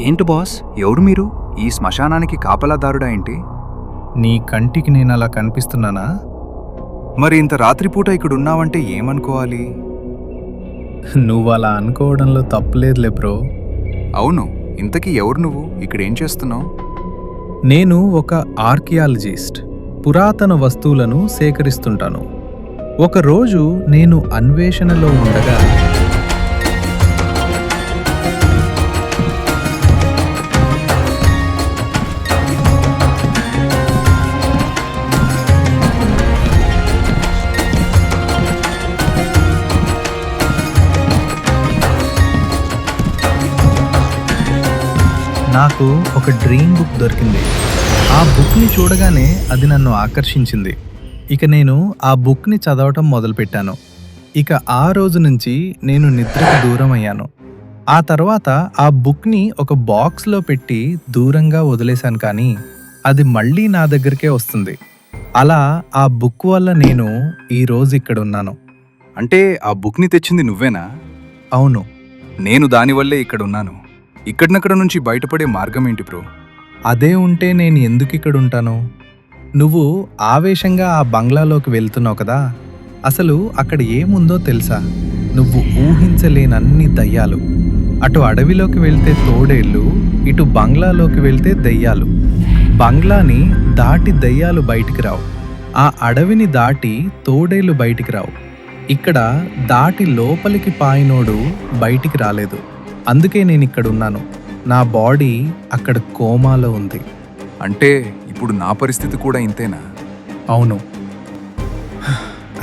ఏంటి బాస్, ఎవరు మీరు? ఈ శ్మశానానికి కాపలాదారుడా ఏంటి? నీ కంటికి నేను అలా కనిపిస్తున్నానా? మరి ఇంత రాత్రిపూట ఇక్కడున్నావంటే ఏమనుకోవాలి? నువ్వు అలా అనుకోవడంలో తప్పులేదులే బ్రో. అవును, ఇంతకీ ఎవరు నువ్వు? ఇక్కడేం చేస్తున్నావు? నేను ఒక ఆర్కియాలజిస్ట్. పురాతన వస్తువులను సేకరిస్తుంటాను. ఒకరోజు నేను అన్వేషణలో ఉండగా నాకు ఒక డ్రీమ్ బుక్ దొరికింది. ఆ బుక్ని చూడగానే అది నన్ను ఆకర్షించింది. ఇక నేను ఆ బుక్ని చదవటం మొదలుపెట్టాను. ఇక ఆ రోజు నుంచి నేను నిద్రకు దూరం అయ్యాను. ఆ తర్వాత ఆ బుక్ని ఒక బాక్స్లో పెట్టి దూరంగా వదిలేశాను, కానీ అది మళ్ళీ నా దగ్గరికే వస్తుంది. అలా ఆ బుక్ వల్ల నేను ఈరోజు ఇక్కడున్నాను. అంటే ఆ బుక్ని తెచ్చింది నువ్వేనా? అవును. నేను దానివల్లే ఇక్కడున్నాను. ఇక్కడినక్కడ నుంచి బయటపడే మార్గం ఏంటి బ్రో? అదే ఉంటే నేను ఎందుకు ఇక్కడుంటాను? నువ్వు ఆవేశంగా ఆ బంగ్లాలోకి వెళ్తున్నావు కదా, అసలు అక్కడ ఏముందో తెలుసా? నువ్వు ఊహించలేనన్ని దయ్యాలు. అటు అడవిలోకి వెళ్తే తోడేళ్ళు, ఇటు బంగ్లాలోకి వెళ్తే దయ్యాలు. బంగ్లాని దాటి దయ్యాలు బయటికి రావు. ఆ అడవిని దాటి తోడేళ్ళు బయటికి రావు. ఇక్కడ దాటి లోపలికి పాయినోడు బయటికి రాలేదు. అందుకే నేను ఇక్కడున్నాను. నా బాడీ అక్కడ కోమాలో ఉంది. అంటే ఇప్పుడు నా పరిస్థితి కూడా ఇంతేనా? అవును.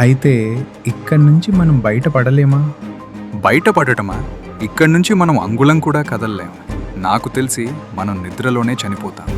అయితే ఇక్కడి నుంచి మనం బయటపడలేమా? బయటపడటమా? ఇక్కడి నుంచి మనం అంగుళం కూడా కదలలేం. నాకు తెలిసి మనం నిద్రలోనే చనిపోతాం.